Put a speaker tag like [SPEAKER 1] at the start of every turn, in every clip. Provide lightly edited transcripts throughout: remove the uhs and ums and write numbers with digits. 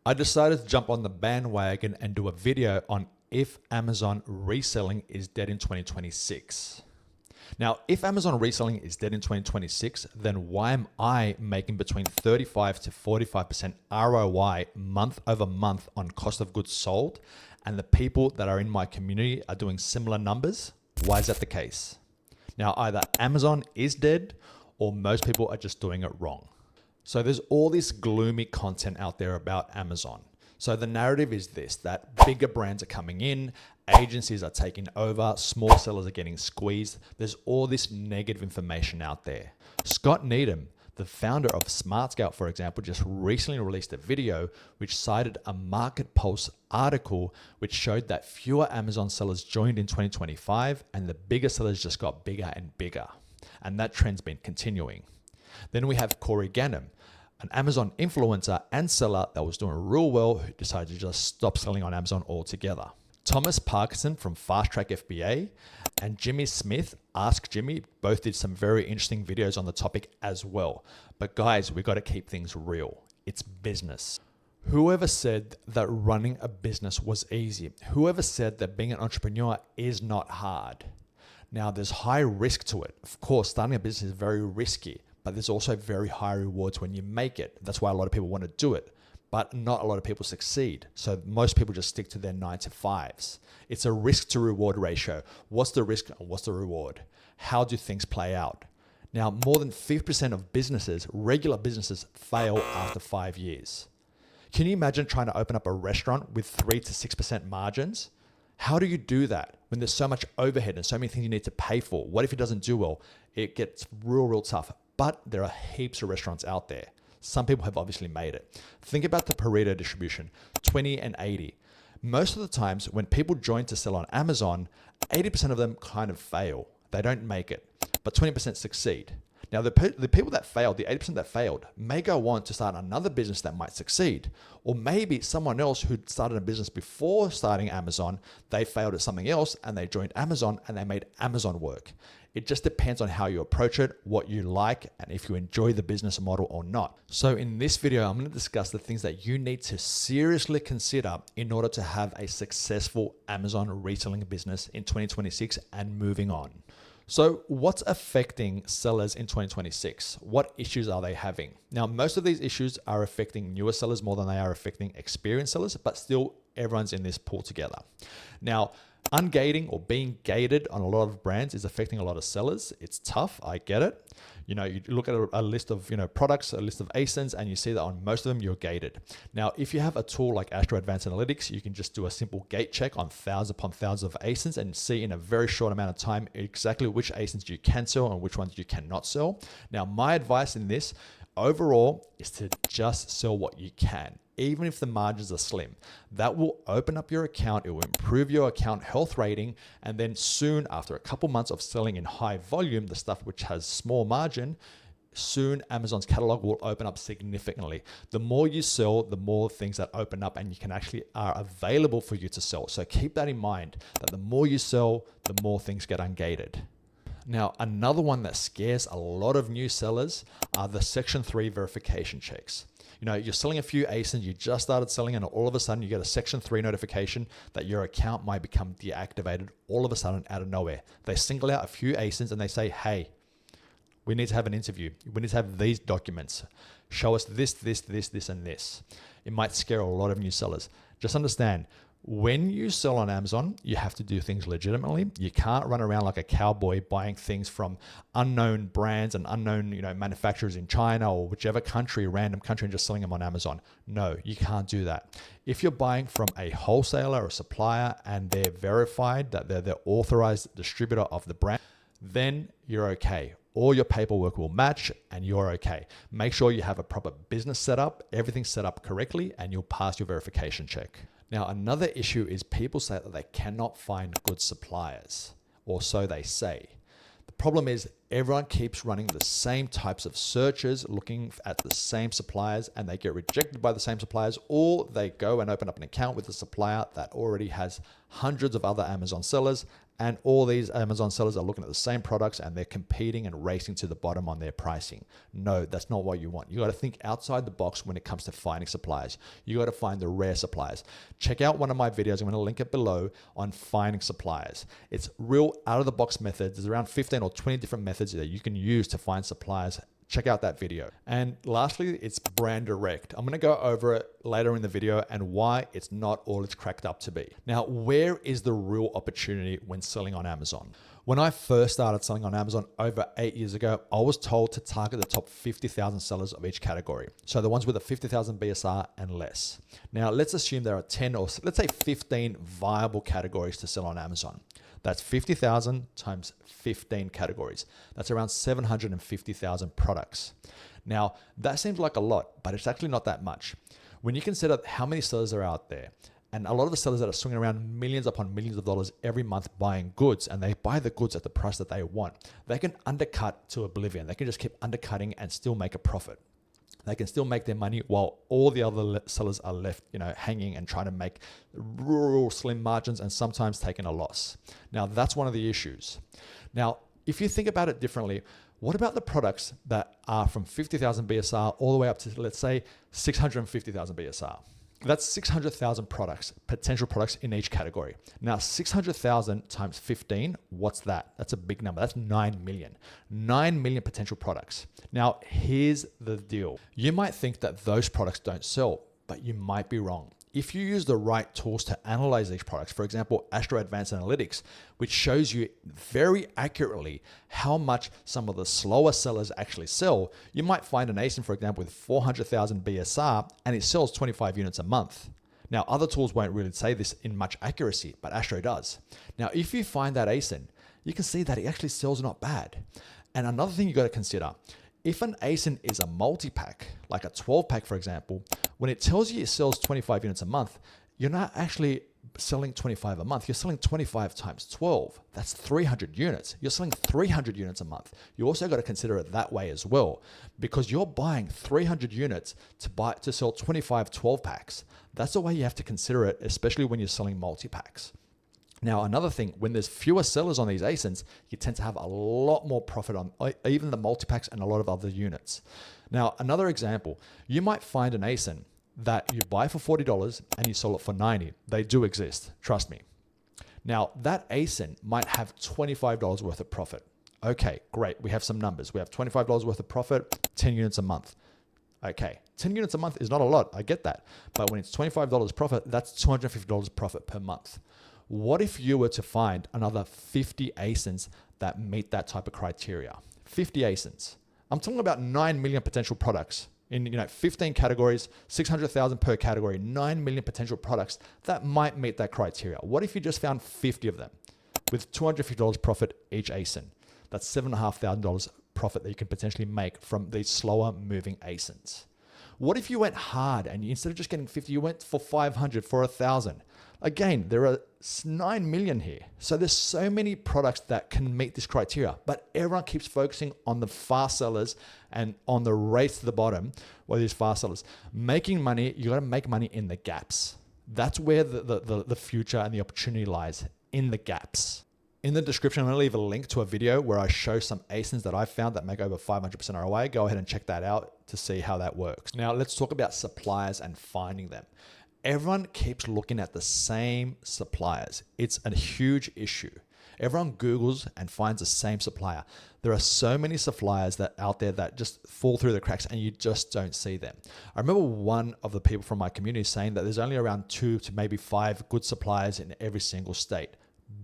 [SPEAKER 1] I decided to jump on the bandwagon and do a video on if Amazon reselling is dead in 2026. Now, if Amazon reselling is dead in 2026, then why am I making between 35 to 45% ROI month over month on cost of goods sold, and the people that are in my community are doing similar numbers? Why is that the case? Now, either Amazon is dead or most people are just doing it wrong. So there's all this gloomy content out there about Amazon. So the narrative is this, that bigger brands are coming in, agencies are taking over, small sellers are getting squeezed. There's all this negative information out there. Scott Needham, the founder of SmartScout, for example, just recently released a video which cited a Market Pulse article which showed that fewer Amazon sellers joined in 2025 and the bigger sellers just got bigger and bigger. And that trend's been continuing. Then we have Corey Gannum, an Amazon influencer and seller that was doing real well who decided to just stop selling on Amazon altogether. Thomas Parkinson from Fast Track FBA and Jimmy Smith, Ask Jimmy, both did some very interesting videos on the topic as well. But guys, we got to keep things real. It's business. Whoever said that running a business was easy? Whoever said that being an entrepreneur is not hard? Now, there's high risk to it. Of course, starting a business is very risky, but there's also very high rewards when you make it. That's why a lot of people want to do it, but not a lot of people succeed. So most people just stick to their 9-to-5s. It's a risk to reward ratio. What's the risk and what's the reward? How do things play out? Now, more than 50% of businesses, regular businesses, fail after 5 years. Can you imagine trying to open up a restaurant with 3 to 6% margins? How do you do that when there's so much overhead and so many things you need to pay for? What if it doesn't do well? It gets real tough. But there are heaps of restaurants out there. Some people have obviously made it. Think about the Pareto distribution, 20 and 80. Most of the times when people join to sell on Amazon, 80% of them kind of fail. They don't make it, but 20% succeed. Now, the people that failed, the 80% that failed, may go on to start another business that might succeed. Or maybe someone else who started a business before starting Amazon, they failed at something else and they joined Amazon and they made Amazon work. It just depends on how you approach it, what you like, and if you enjoy the business model or not. So in this video, I'm going to discuss the things that you need to seriously consider in order to have a successful Amazon reselling business in 2026 and moving on. So what's affecting sellers in 2026? What issues are they having? Now, most of these issues are affecting newer sellers more than they are affecting experienced sellers, but still everyone's in this pool together. Now, ungating or being gated on a lot of brands is affecting a lot of sellers. It's tough, I get it. You look at a list of products, a list of ASINs, and you see that on most of them you're gated. Now, if you have a tool like Astro Advanced Analytics, you can just do a simple gate check on thousands upon thousands of ASINs and see in a very short amount of time exactly which ASINs you can sell and which ones you cannot sell. Now, my advice in this overall is to just sell what you can, even if the margins are slim. That will open up your account, it will improve your account health rating, and then soon, after a couple months of selling in high volume, the stuff which has small margin, soon Amazon's catalog will open up significantly. The more you sell, the more things that open up and you can actually are available for you to sell. So keep that in mind, that the more you sell, the more things get ungated. Now, another one that scares a lot of new sellers are the Section 3 verification checks. You're selling a few ASINs, you just started selling, and all of a sudden you get a Section 3 notification that your account might become deactivated all of a sudden out of nowhere. They single out a few ASINs and they say, hey, we need to have an interview. We need to have these documents. Show us this, and this. It might scare a lot of new sellers. Just understand, when you sell on Amazon, you have to do things legitimately. You can't run around like a cowboy buying things from unknown brands and unknown, manufacturers in China or whichever country, random country, and just selling them on Amazon. No, you can't do that. If you're buying from a wholesaler or a supplier and they're verified that they're the authorized distributor of the brand, then you're okay. All your paperwork will match and you're okay. Make sure you have a proper business setup, everything's set up correctly, and you'll pass your verification check. Now, another issue is people say that they cannot find good suppliers, or so they say. The problem is everyone keeps running the same types of searches, looking at the same suppliers, and they get rejected by the same suppliers, or they go and open up an account with a supplier that already has hundreds of other Amazon sellers, and all these Amazon sellers are looking at the same products and they're competing and racing to the bottom on their pricing. No, that's not what you want. You got to think outside the box when it comes to finding suppliers. You got to find the rare suppliers. Check out one of my videos. I'm going to link it below on finding suppliers. It's real out of the box methods. There's around 15 or 20 different methods that you can use to find suppliers. Check out that video. And lastly, it's brand direct. I'm going to go over it later in the video and why it's not all it's cracked up to be. Now, where is the real opportunity when selling on Amazon? When I first started selling on Amazon over 8 years ago, I was told to target the top 50,000 sellers of each category. So the ones with a 50,000 BSR and less. Now, let's assume there are 10 or let's say 15 viable categories to sell on Amazon. That's 50,000 times 15 categories. That's around 750,000 products. Now, that seems like a lot, but it's actually not that much. When you consider how many sellers are out there, and a lot of the sellers that are swinging around millions upon millions of dollars every month buying goods, and they buy the goods at the price that they want, they can undercut to oblivion. They can just keep undercutting and still make a profit. They can still make their money while all the other sellers are left, hanging and trying to make rural slim margins and sometimes taking a loss. Now, that's one of the issues. Now, if you think about it differently, what about the products that are from 50,000 BSR all the way up to, let's say, 650,000 BSR? That's 600,000 products, potential products in each category. Now, 600,000 times 15, what's that? That's a big number. That's 9 million. 9 million potential products. Now, here's the deal. You might think that those products don't sell, but you might be wrong. If you use the right tools to analyze these products, for example, Astro Advanced Analytics, which shows you very accurately how much some of the slower sellers actually sell, you might find an ASIN, for example, with 400,000 BSR and it sells 25 units a month. Now, other tools won't really say this in much accuracy, but Astro does. Now, if you find that ASIN, you can see that it actually sells not bad. And another thing you got to consider, if an ASIN is a multi-pack, like a 12-pack, for example, when it tells you it sells 25 units a month, you're not actually selling 25 a month. You're selling 25 times 12. That's 300 units. You're selling 300 units a month. You also got to consider it that way as well, because you're buying 300 units to sell 25 12-packs. That's the way you have to consider it, especially when you're selling multi-packs. Now, another thing, when there's fewer sellers on these ASINs, you tend to have a lot more profit on even the multi-packs and a lot of other units. Now, another example, you might find an ASIN that you buy for $40 and you sell it for $90. They do exist, trust me. Now, that ASIN might have $25 worth of profit. Okay, great. We have some numbers. We have $25 worth of profit, 10 units a month. Okay, 10 units a month is not a lot. I get that. But when it's $25 profit, that's $250 profit per month. What if you were to find another 50 ASINs that meet that type of criteria? 50 ASINs. I'm talking about 9 million potential products in 15 categories, 600,000 per category, 9 million potential products that might meet that criteria. What if you just found 50 of them with $250 profit each ASIN? That's $7,500 profit that you can potentially make from these slower moving ASINs. What if you went hard and instead of just getting 50, you went for 500, for 1,000? Again, there are 9 million here. So there's so many products that can meet this criteria, but everyone keeps focusing on the fast sellers and on the race to the bottom, or these fast sellers. Making money, you got to make money in the gaps. That's where the future and the opportunity lies, in the gaps. In the description, I'm going to leave a link to a video where I show some ASINs that I found that make over 500% ROI. Go ahead and check that out to see how that works. Now, let's talk about suppliers and finding them. Everyone keeps looking at the same suppliers. It's a huge issue. Everyone Googles and finds the same supplier. There are so many suppliers that out there that just fall through the cracks and you just don't see them. I remember one of the people from my community saying that there's only around 2 to maybe 5 good suppliers in every single state.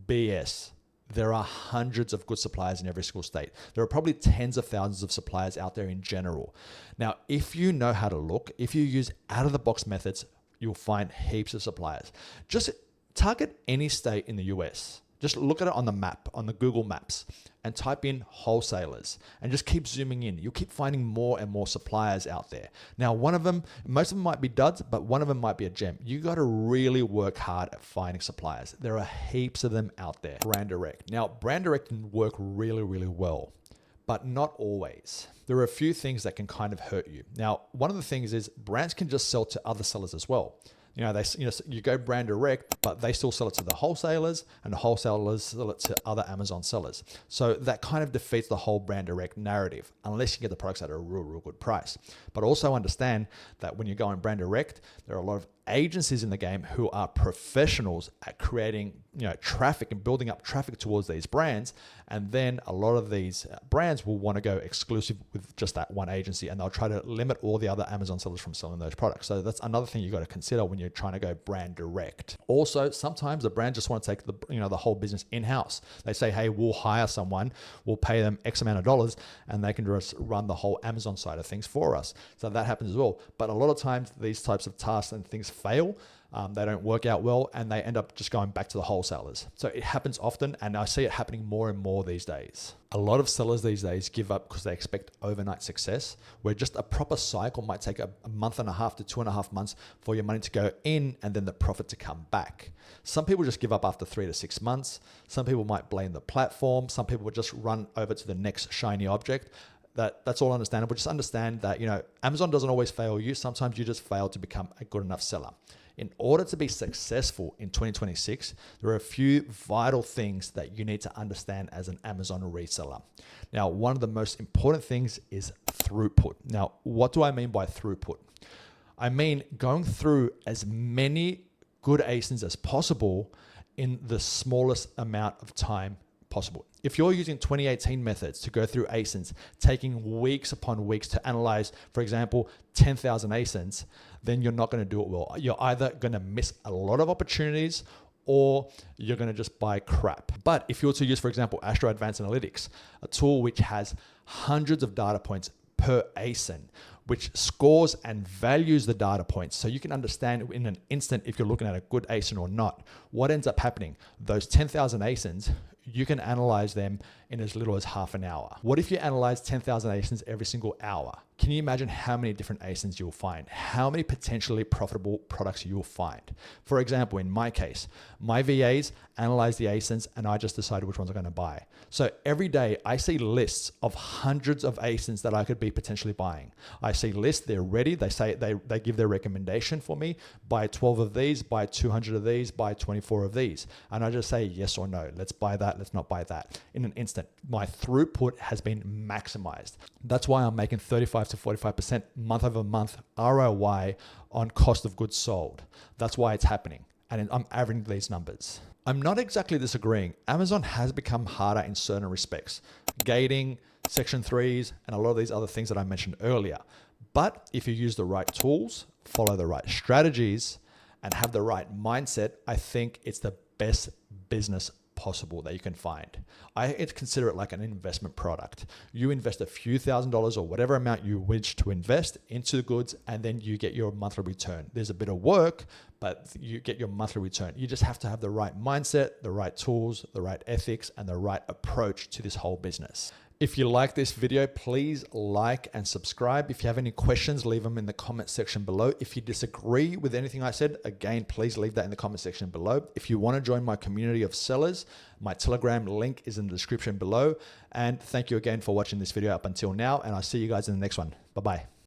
[SPEAKER 1] BS. There are hundreds of good suppliers in every single state. There are probably tens of thousands of suppliers out there in general. Now, if you know how to look, if you use out-of-the-box methods, you'll find heaps of suppliers. Just target any state in the US. Just look at it on the map, on the Google Maps, and type in wholesalers and just keep zooming in. You'll keep finding more and more suppliers out there. Now, one of them, most of them might be duds, but one of them might be a gem. You got to really work hard at finding suppliers. There are heaps of them out there. Brand direct. Now, brand direct can work really, really well. but not always. There are a few things that can kind of hurt you. Now, one of the things is brands can just sell to other sellers as well. You go brand direct, but they still sell it to the wholesalers, and the wholesalers sell it to other Amazon sellers. So that kind of defeats the whole brand direct narrative, unless you get the products at a real good price. But also understand that when you're going brand direct, there are a lot of agencies in the game who are professionals at creating traffic and building up traffic towards these brands. And then a lot of these brands will want to go exclusive with just that one agency, and they'll try to limit all the other Amazon sellers from selling those products. So that's another thing you got to consider when you're trying to go brand direct. Also, sometimes the brand just want to take the whole business in-house. They say, hey, we'll hire someone, we'll pay them X amount of dollars, and they can just run the whole Amazon side of things for us. So that happens as well. But a lot of times these types of tasks and things fail. They don't work out well, and they end up just going back to the wholesalers. So it happens often, and I see it happening more and more these days. A lot of sellers these days give up because they expect overnight success, where just a proper cycle might take a month and a half to 2.5 months for your money to go in and then the profit to come back. Some people just give up after 3 to 6 months. Some people might blame the platform. Some people would just run over to the next shiny object. That's all understandable. Just understand that Amazon doesn't always fail you. Sometimes you just fail to become a good enough seller. In order to be successful in 2026, there are a few vital things that you need to understand as an Amazon reseller. Now, one of the most important things is throughput. Now, what do I mean by throughput? I mean going through as many good ASINs as possible in the smallest amount of time possible. If you're using 2018 methods to go through ASINs, taking weeks upon weeks to analyze, for example, 10,000 ASINs, then you're not going to do it well. You're either going to miss a lot of opportunities, or you're going to just buy crap. But if you were to use, for example, Astro Advanced Analytics, a tool which has hundreds of data points per ASIN, which scores and values the data points, so you can understand in an instant if you're looking at a good ASIN or not. What ends up happening? Those 10,000 ASINs, you can analyze them in as little as half an hour. What if you analyze 10,000 ASINs every single hour? Can you imagine how many different ASINs you'll find? How many potentially profitable products you'll find? For example, in my case, my VAs analyze the ASINs and I just decided which ones I'm going to buy. So every day I see lists of hundreds of ASINs that I could be potentially buying. I see lists, they're ready. They say they give their recommendation for me. Buy 12 of these, buy 200 of these, buy 24 of these. And I just say yes or no. Let's buy that. Let's not buy that. In an instant, my throughput has been maximized. That's why I'm making 35 to 45% month over month ROI on cost of goods sold. That's why it's happening. And I'm averaging these numbers. I'm not exactly disagreeing. Amazon has become harder in certain respects. Gating, Section 3s, and a lot of these other things that I mentioned earlier. But if you use the right tools, follow the right strategies, and have the right mindset, I think it's the best business possible that you can find. I consider it like an investment product. You invest a few $1,000s or whatever amount you wish to invest into the goods, and then you get your monthly return. There's a bit of work, but you get your monthly return. You just have to have the right mindset, the right tools, the right ethics, and the right approach to this whole business. If you like this video, please like and subscribe. If you have any questions, leave them in the comment section below. If you disagree with anything I said, again, please leave that in the comment section below. If you want to join my community of sellers, my Telegram link is in the description below. And thank you again for watching this video up until now, and I'll see you guys in the next one. Bye-bye.